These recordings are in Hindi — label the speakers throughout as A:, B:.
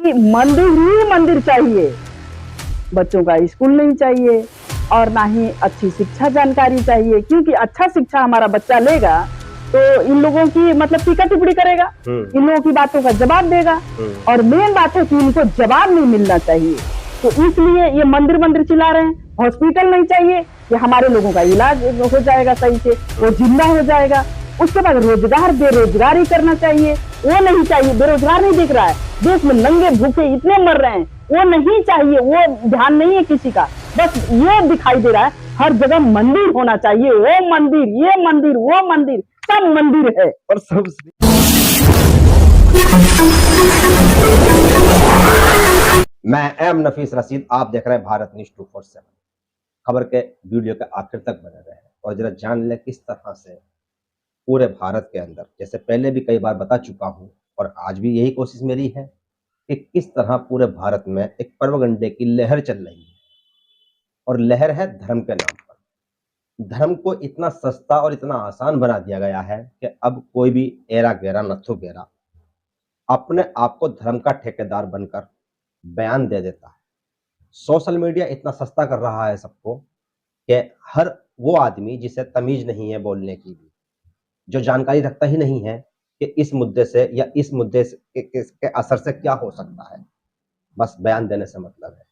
A: कि मंदिर ही मंदिर चाहिए, बच्चों का स्कूल नहीं चाहिए और ना ही अच्छी शिक्षा जानकारी चाहिए, क्योंकि अच्छा शिक्षा हमारा बच्चा लेगा तो इन लोगों की मतलब टीका टिप्पणी करेगा, इन लोगों की बातों का जवाब देगा। और मेन बात है कि इनको जवाब नहीं मिलना चाहिए, तो इसलिए ये मंदिर मंदिर चिल्ला रहे हैं। हॉस्पिटल नहीं चाहिए कि हमारे लोगों का इलाज हो जाएगा सही से, वो जिंदा हो जाएगा। उसके बाद रोजगार, बेरोजगारी करना चाहिए, वो नहीं चाहिए। बेरोजगार नहीं दिख रहा है, देश में नंगे भूखे इतने मर रहे हैं, वो नहीं चाहिए, वो ध्यान नहीं है किसी का। बस ये दिखाई दे रहा है हर जगह मंदिर होना चाहिए, वो मंदिर, ये मंदिर, वो मंदिर, सब मंदिर है। और सब
B: मैं एम नफीस रशीद, आप देख रहे हैं भारत न्यूज 247। खबर के वीडियो के आखिर तक बने रहे और जरा जान ले किस तरह से पूरे भारत के अंदर, जैसे पहले भी कई बार बता चुका हूं और आज भी यही कोशिश मेरी है कि किस तरह पूरे भारत में एक प्रोपेगेंडे की लहर चल रही है। और लहर है धर्म के नाम पर। धर्म को इतना सस्ता और इतना आसान बना दिया गया है कि अब कोई भी एरा गैरा नथु गैरा अपने आप को धर्म का ठेकेदार बनकर बयान दे देता है। सोशल मीडिया इतना सस्ता कर रहा है सबको कि हर वो आदमी जिसे तमीज नहीं है बोलने की भी, जो जानकारी रखता ही नहीं है कि इस मुद्दे से या इस मुद्दे के असर से क्या हो सकता है, बस बयान देने से मतलब है।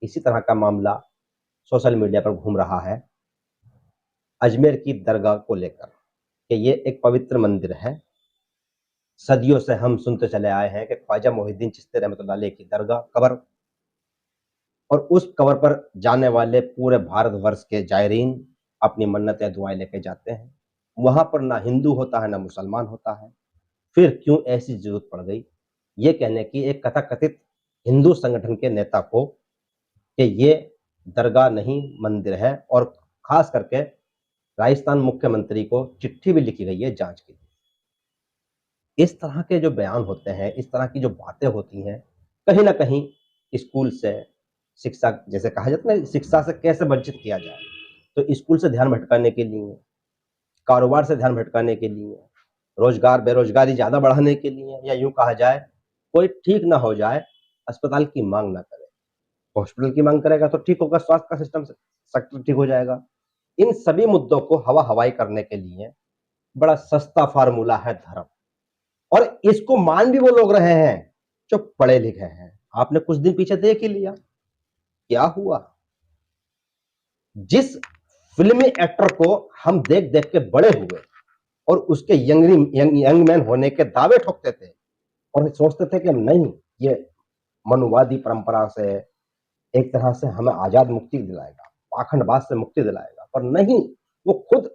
B: इसी तरह का मामला सोशल मीडिया पर घूम रहा है अजमेर की दरगाह को लेकर कि ये एक पवित्र मंदिर है। सदियों से हम सुनते चले आए हैं कि ख्वाजा मोहिउद्दीन चिश्ती रहमतुल्लाह अलैह की दरगाह कब्र, और उस कब्र पर जाने वाले पूरे भारतवर्ष के जायरीन अपनी मन्नतें दुआएं लेके जाते हैं। वहां पर ना हिंदू होता है ना मुसलमान होता है। फिर क्यों ऐसी जरूरत पड़ गई ये कहने की एक कथाकथित हिंदू संगठन के नेता को कि ये दरगाह नहीं मंदिर है, और खास करके राजस्थान मुख्यमंत्री को चिट्ठी भी लिखी गई है जांच के लिए। इस तरह के जो बयान होते हैं, इस तरह की जो बातें होती हैं, कहीं ना कहीं स्कूल से शिक्षा, जैसे कहा जाता है ना, शिक्षा से कैसे वंचित किया जाए, तो स्कूल से ध्यान भटकाने के लिए, कारोबार से ध्यान भटकाने के लिए, रोजगार बेरोजगारी ज्यादा बढ़ाने के लिए, या यूं कहा जाए कोई ठीक ना हो जाए अस्पताल की मांग ना करे, हॉस्पिटल की मांग करेगा तो ठीक होगा, स्वास्थ्य का सिस्टम सेक्टर ठीक हो जाएगा। इन सभी मुद्दों को हवा हवाई करने के लिए बड़ा सस्ता फार्मूला है धर्म, और इसको मान भी वो लोग रहे हैं जो पढ़े लिखे हैं। आपने कुछ दिन पीछे देख ही लिया क्या हुआ। जिस फिल्मी एक्टर को हम देख देख के बड़े हुए और उसके यंग मैन होने के दावे ठोकते थे और सोचते थे कि नहीं, ये मनुवादी परंपरा से एक तरह से हमें आजाद मुक्ति दिलाएगा, पाखंडवाद से मुक्ति दिलाएगा, पर नहीं, वो खुद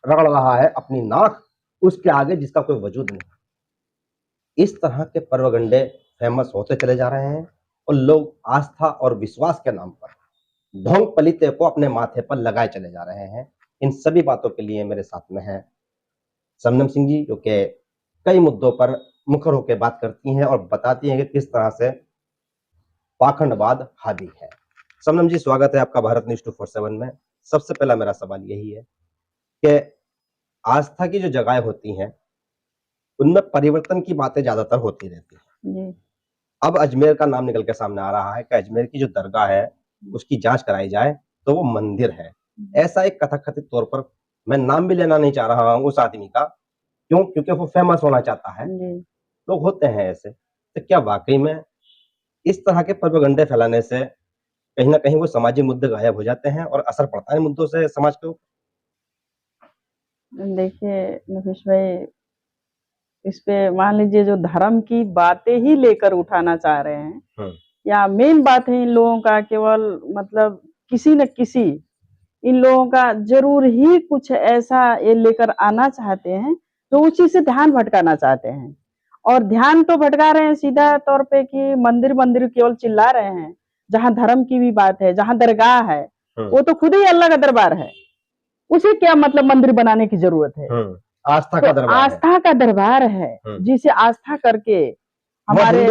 B: रगड़ रहा है अपनी नाक उसके आगे जिसका कोई वजूद नहीं। इस तरह के प्रोपेगेंडे फेमस होते चले जा रहे हैं और लोग आस्था और विश्वास के नाम पर ढोंग पलीते को अपने माथे पर लगाए चले जा रहे हैं। इन सभी बातों के लिए मेरे साथ में है शबनम सिंह जी, जो कि कई मुद्दों पर मुखर होकर बात करती हैं और बताती हैं कि किस तरह से पाखंडवाद हावी है। शबनम जी, स्वागत है आपका भारत न्यूज 247 में। सबसे पहला मेरा सवाल यही है कि आस्था की जो जगह होती हैं उनमें परिवर्तन की बातें ज्यादातर होती रहती हैं। अब अजमेर का नाम निकल के सामने आ रहा है कि अजमेर की जो दरगाह है उसकी जांच कराई जाए तो वो मंदिर है, ऐसा एक कथाकथित तौर पर, मैं नाम भी लेना नहीं चाह रहा हूं उस आदमी का, क्यों? क्योंकि वो फेमस होना चाहता है। लोग होते हैं ऐसे, तो क्या वाकई में इस तरह के प्रोपेगेंडे फैलाने से कहीं ना कहीं वो सामाजिक मुद्दे गायब हो जाते हैं और असर पड़ता है मुद्दों से समाज के ऊपर?
A: देखिए नफीस भाई, इस पे मान लीजिए जो धर्म की बातें ही लेकर उठाना चाह रहे हैं, या मेन बात है इन लोगों का केवल मतलब किसी न किसी इन लोगों का जरूर ही कुछ ऐसा ये लेकर आना चाहते हैं तो उसी से ध्यान भटकाना चाहते हैं। और ध्यान तो भटका रहे हैं सीधा तौर पे कि मंदिर मंदिर केवल चिल्ला रहे हैं। जहां धर्म की भी बात है, जहां दरगाह है, वो तो खुद ही अल्लाह का दरबार है, उसे क्या मतलब मंदिर बनाने की जरूरत है?
B: आस्था का दरबार है।
A: आस्था का दरबार है, जिसे आस्था करके हमारे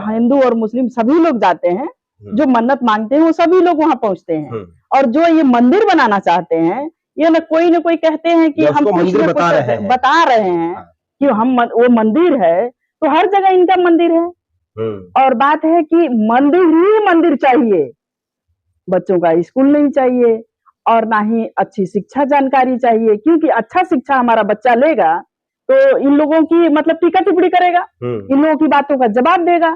A: हिंदू और मुस्लिम सभी लोग जाते हैं, जो मन्नत मांगते हैं वो सभी लोग वहां पहुंचते हैं। और जो ये मंदिर बनाना चाहते हैं, ये ना कोई कहते हैं कि हम
B: मंदिर
A: बता रहे हैं कि हम वो मंदिर है, तो हर जगह इनका मंदिर है। और बात है कि मंदिर ही मंदिर चाहिए, बच्चों का स्कूल नहीं चाहिए और ना ही अच्छी शिक्षा जानकारी चाहिए, क्योंकि अच्छा शिक्षा हमारा बच्चा लेगा तो इन लोगों की मतलब टीका टिप्पणी करेगा, इन लोगों की बातों का जवाब देगा।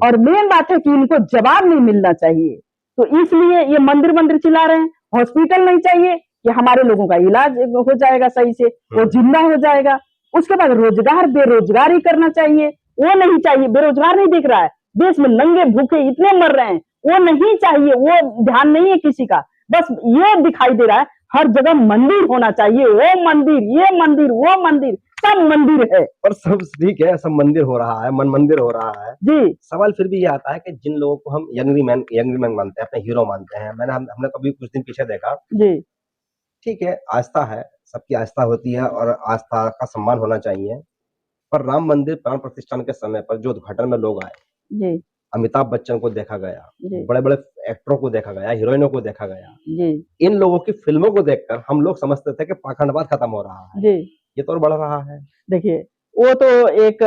A: और मेन बात है कि इनको जवाब नहीं मिलना चाहिए, तो इसलिए ये मंदिर मंदिर चिल्ला रहे हैं। हॉस्पिटल नहीं चाहिए कि हमारे लोगों का इलाज हो जाएगा सही से, वो जिंदा हो जाएगा। उसके बाद रोजगार, बेरोजगारी करना चाहिए, वो नहीं चाहिए। बेरोजगार नहीं दिख रहा है, देश में नंगे भूखे इतने मर रहे हैं, वो नहीं चाहिए, वो ध्यान नहीं है किसी का। बस ये दिखाई दे रहा है हर जगह मंदिर होना चाहिए, वो मंदिर, ये मंदिर, वो मंदिर, सब मंदिर है।
B: और सब ठीक है, सब मंदिर हो रहा है, मन मंदिर हो रहा है
A: जी।
B: सवाल फिर भी ये आता है कि जिन लोगों को हम यंगरी मैन मानते हैं, अपने हीरो मानते हैं, हमने कभी कुछ दिन पीछे देखा
A: जी।
B: ठीक है, आस्था है, सबकी आस्था होती है और आस्था का सम्मान होना चाहिए। पर राम मंदिर प्राण प्रतिष्ठान के समय पर जो उद्घाटन में लोग आए,
A: जी।
B: अमिताभ बच्चन को देखा गया,
A: जी।
B: बड़े-बड़े एक्टरों को देखा गया, हीरोइनों को देखा गया।
A: जी।
B: इन लोगों की फिल्मों को देखकर हम लोग समझते थे कि पाखंडवाद खत्म हो रहा है।
A: जी।
B: ये तो और बढ़ रहा है।
A: देखिए, वो तो एक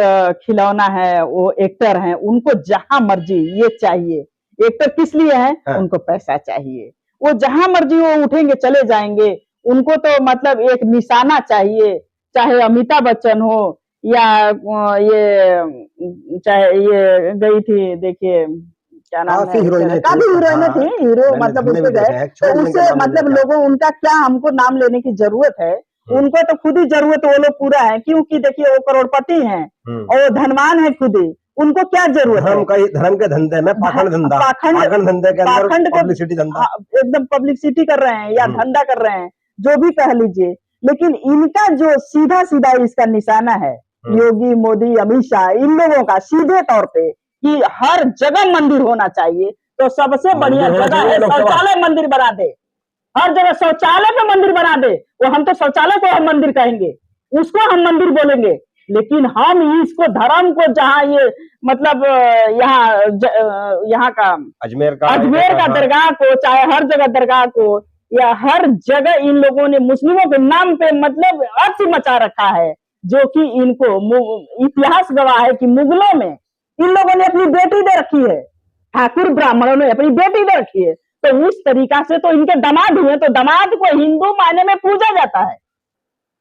A: खिलौना है, वो एक्टर हैं, उनको जहां मर्जी ये चाहिए। एक्टर किस लिए है?
B: हाँ।
A: उनको पैसा चाहिए। वो जहां मर्जी वो उठेंगे चले जाएंगे, उनको तो मतलब एक निशाना चाहिए, चाहे अमिताभ बच्चन हो या ये चाहे ये गई थी, देखिए क्या नाम
B: काफी
A: है,
B: हीरोइनें थी।
A: काफी हीरोइनें
B: हाँ,
A: थी, हीरो
B: मैंने
A: मतलब
B: भी
A: उससे
B: देखा
A: गए,
B: है,
A: तो
B: छोड़
A: उससे
B: देंगे नाम
A: मतलब
B: लेने का।
A: लोगों उनका क्या हमको नाम लेने की जरूरत है? उनको तो खुद ही जरूरत, वो लोग पूरा है, क्योंकि देखिए वो करोड़पति हैं और वो धनवान है खुद ही, उनको क्या जरूरत है?
B: धर्म के धंधे में पाखंड धंधा,
A: पाखंड
B: धंधे के अंदर
A: पाखंड को
B: पब्लिसिटी धंधा,
A: हाँ, एकदम पब्लिसिटी कर रहे हैं या धंधा कर रहे हैं, जो भी कह लीजिए। लेकिन इनका जो सीधा सीधा इसका निशाना है, योगी, मोदी, अमित शाह, इन लोगों का सीधे तौर पे कि हर जगह मंदिर होना चाहिए, तो सबसे बढ़िया जगह है शौचालय मंदिर बना दे, हर जगह शौचालय पे मंदिर बना दे। वो हम तो शौचालय को हम मंदिर कहेंगे, उसको हम मंदिर बोलेंगे, लेकिन हम इसको धर्म को जहाँ ये मतलब यहाँ का
B: अजमेर का
A: दरगाह को, चाहे हर जगह दरगाह को या हर जगह इन लोगों ने मुस्लिमों के नाम पे मतलब अर्थ मचा रखा है, जो कि इनको इतिहास गवाह है कि मुगलों में इन लोगों ने अपनी बेटी दे रखी है, ठाकुर ब्राह्मणों ने अपनी बेटी दे रखी है। तो उस तरीका से तो इनके दामाद हुए, तो दामाद को हिंदू मायने में पूजा जाता है,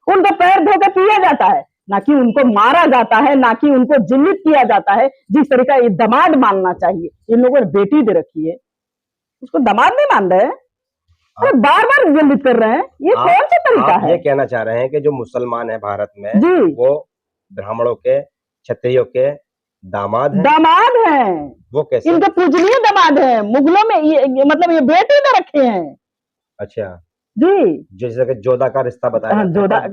A: उनको पैर धो के पिया जाता है, ना कि उनको मारा जाता है, ना कि उनको जीवित किया जाता है, जिस तरीका ये दामाद मानना चाहिए। इन लोगों ने बेटी दे रखी है, उसको दामाद नहीं मान रहे हैं, बार बार जीवित कर रहे हैं, ये कौन सा तरीका है?
B: ये कहना चाह रहे हैं कि जो मुसलमान है भारत में
A: जी,
B: वो ब्राह्मणों के, क्षत्रियों के दामाद
A: हैं,
B: वो कैसे?
A: इनके पूजनीय दामाद हैं, मुगलों में ये मतलब ये बेटे दे रखे हैं।
B: अच्छा
A: जी,
B: जैसे कि जोधा का रिश्ता बताया,
A: हाँ, जोधा हाँ,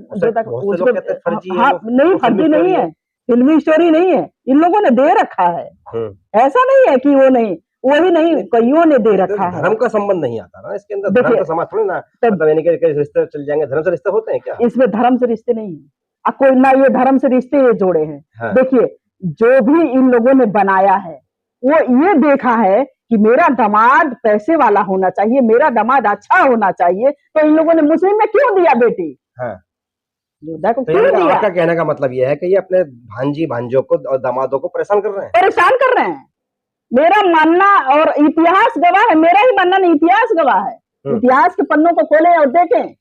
A: नहीं फर्जी नहीं है, फिल्मी स्टोरी नहीं है, इन लोगों ने दे रखा है, ऐसा नहीं है कि वो नहीं, वही नहीं, कईयों ने दे रखा है।
B: धर्म का संबंध नहीं आता ना इसके अंदर, धर्म का समाज थोड़ी ना, मतलब यानी कि रिश्ते चल जाएंगे, धर्म से रिश्ते होते हैं क्या?
A: इसमें धर्म से रिश्ते नहीं है, कोई ना ये धर्म से रिश्ते ये जोड़े हैं।
B: हाँ।
A: देखिए, जो भी इन लोगों ने बनाया है वो ये देखा है कि मेरा दामाद पैसे वाला होना चाहिए, मेरा दामाद अच्छा होना चाहिए, तो इन लोगों ने मुस्लिम में क्यों दिया बेटी?
B: हाँ।
A: जोधा को
B: तो
A: क्यों दिया?
B: आपका कहने का मतलब ये है कि ये अपने भांजी भांजों को और दामादों को परेशान कर रहे हैं?
A: परेशान कर रहे हैं, मेरा मानना और इतिहास गवाह है, मेरा ही मानना नहीं, इतिहास गवाह है। इतिहास के पन्नों को खोलें और देखें,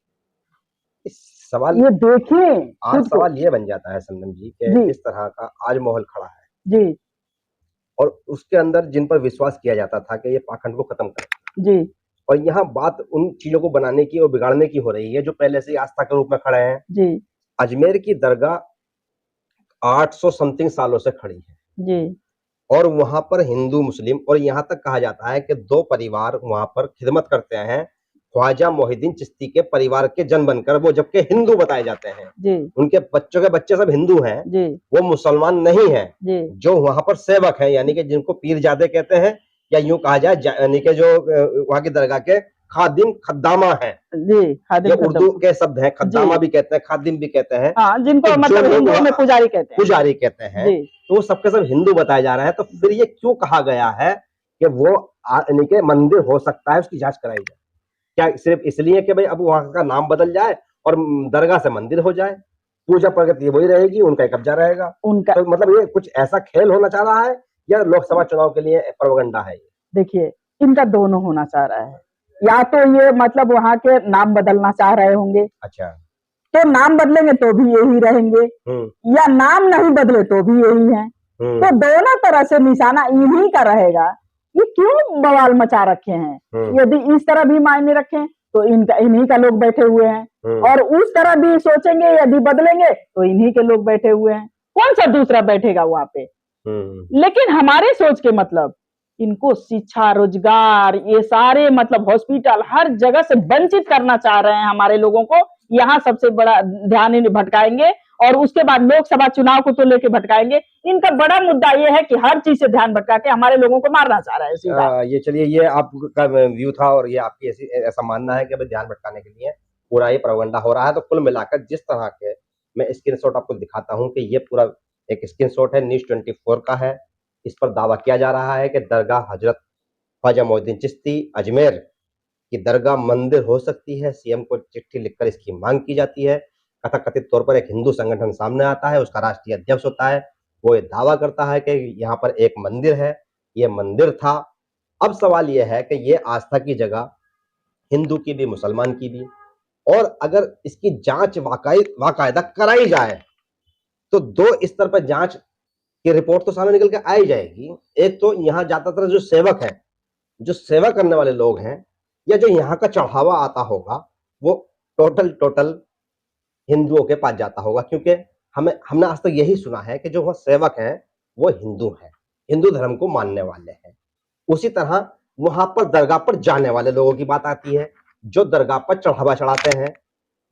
B: सवाल
A: ये देखें।
B: आज सवाल ये बन जाता है संदम जी कि इस तरह का आज माहौल खड़ा है
A: जी,
B: और उसके अंदर जिन पर विश्वास किया जाता था कि ये पाखंड को खत्म करें
A: जी,
B: और यहाँ बात उन चीजों को बनाने की और बिगाड़ने की हो रही है जो पहले से आस्था के रूप में खड़े हैं।
A: जी,
B: अजमेर की दरगाह 800 समथिंग सालों से खड़ी है
A: जी,
B: और वहां पर हिंदू मुस्लिम और यहाँ तक कहा जाता है कि 2 परिवार वहां पर खिदमत करते हैं, ख्वाजा मोहिद्दीन चिश्ती के परिवार के जन बनकर, वो जबकि हिंदू बताए जाते हैं जी, उनके बच्चों के बच्चे सब हिंदू हैं जी, वो मुसलमान नहीं है जी, जो वहां पर सेवक है, यानी कि जिनको पीरजादे कहते हैं या यूं कहा जाए यानी कि जो वहां की दरगाह के खादिम खद्दामा है जी, ये उर्दू के शब्द हैं, खद्दामा भी कहते हैं, खादिम भी कहते हैं, जिनको तो मतलब हिंदू में पुजारी कहते हैं, तो सबके सब हिंदू बताए जा रहे हैं। तो फिर ये क्यों कहा गया है कि वो यानी कि मंदिर हो सकता है, उसकी जांच कराई जाए? क्या सिर्फ इसलिए कि भाई अब वहां का नाम बदल जाए और दरगाह से मंदिर हो जाए, पूजा प्रगति वही रहेगी, उनका कब्जा रहेगा उनका? तो मतलब ये कुछ ऐसा खेल होना चाह रहा है या लोकसभा चुनाव के लिए प्रोपेगेंडा है ये?
A: देखिए, इनका दोनों होना चाह रहा है। या तो ये मतलब वहां के नाम बदलना चाह रहे होंगे,
B: अच्छा।
A: तो नाम बदलेंगे तो भी यही रहेंगे, या नाम नहीं बदले तो भी यही है। तो दोनों तरह से निशाना इन्हीं का रहेगा। ये क्यों बवाल मचा रखे हैं? यदि इस तरह भी मायने रखें तो इनका इन्हीं का लोग बैठे हुए हैं, और उस तरह भी सोचेंगे यदि बदलेंगे तो इन्हीं के लोग बैठे हुए हैं। कौन सा दूसरा बैठेगा वहां पे? लेकिन हमारे सोच के मतलब इनको शिक्षा, रोजगार, ये सारे मतलब हॉस्पिटल, हर जगह से वंचित करना चाह रहे हैं हमारे लोगों को। यहाँ सबसे बड़ा ध्यान इन्हें भटकाएंगे, और उसके बाद लोकसभा चुनाव को तो लेके भटकाएंगे। इनका बड़ा मुद्दा ये है कि हर चीज से ध्यान भटका के हमारे लोगों को मारना चाह रहा है सीधा।
B: ये चलिए, ये आपका व्यू था और ये आपकी ऐसा मानना है कि भाई ध्यान भटकाने के लिए पूरा ये प्रोपेगेंडा हो रहा है। तो कुल मिलाकर जिस तरह के मैं स्क्रीनशॉट आपको दिखाता हूं कि ये पूरा एक स्क्रीनशॉट है, न्यूज़ 24 का है। इस पर दावा किया जा रहा है कि दरगाह हजरत ख्वाजा मोइनुद्दीन चिश्ती अजमेर की दरगाह मंदिर हो सकती है। सीएम को चिट्ठी लिखकर इसकी मांग की जाती है। कथित तौर पर एक हिंदू संगठन सामने आता है, उसका राष्ट्रीय अध्यक्ष होता है, वो ये दावा करता है कि यहाँ पर एक मंदिर है, ये मंदिर था। अब सवाल यह है कि ये आस्था की जगह हिंदू की भी, मुसलमान की भी, और अगर इसकी जांच वाकायदा कराई जाए तो दो स्तर पर जांच की रिपोर्ट तो सामने निकल के आई जाएगी। एक तो यहाँ ज्यादातर जो सेवक है, जो सेवा करने वाले लोग हैं, या जो यहाँ का चढ़ावा आता होगा, वो टोटल हिंदुओं के पास जाता होगा। क्योंकि हमने आज तक यही सुना है कि जो वह सेवक हैं वो हिंदू हैं, हिंदू धर्म को मानने वाले हैं। उसी तरह वहां पर दरगाह पर जाने वाले लोगों की बात आती है। जो दरगाह पर चढ़ावा चढ़ाते हैं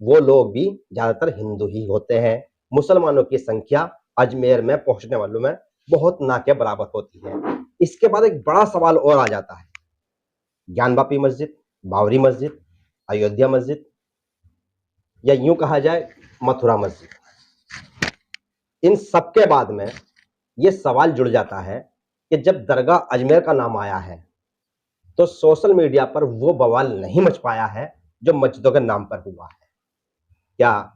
B: वो लोग भी ज्यादातर हिंदू ही होते हैं। मुसलमानों की संख्या अजमेर में पहुंचने वालों में बहुत ना के बराबर होती है। इसके बाद एक बड़ा सवाल और आ जाता है, ज्ञानवापी मस्जिद, बाबरी मस्जिद, अयोध्या मस्जिद, या यूं कहा जाए मथुरा मस्जिद। इन सबके बाद में यह सवाल जुड़ जाता है कि जब दरगाह अजमेर का नाम आया है तो सोशल मीडिया पर वो बवाल नहीं मच पाया है जो मस्जिदों के नाम पर हुआ है। क्या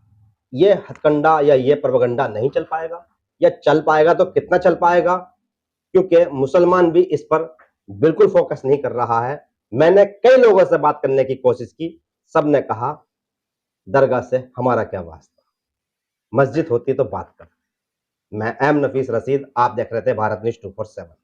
B: ये हथकंडा या ये प्रोपेगेंडा नहीं चल पाएगा, या चल पाएगा तो कितना चल पाएगा? क्योंकि मुसलमान भी इस पर बिल्कुल फोकस नहीं कर रहा है। मैंने कई लोगों से बात करने की कोशिश की, सबने कहा दरगाह से हमारा क्या वास्ता, मस्जिद होती तो बात कर। मैं एम नफीस रशीद, आप देख रहे थे भारत न्यूज़ 24/7।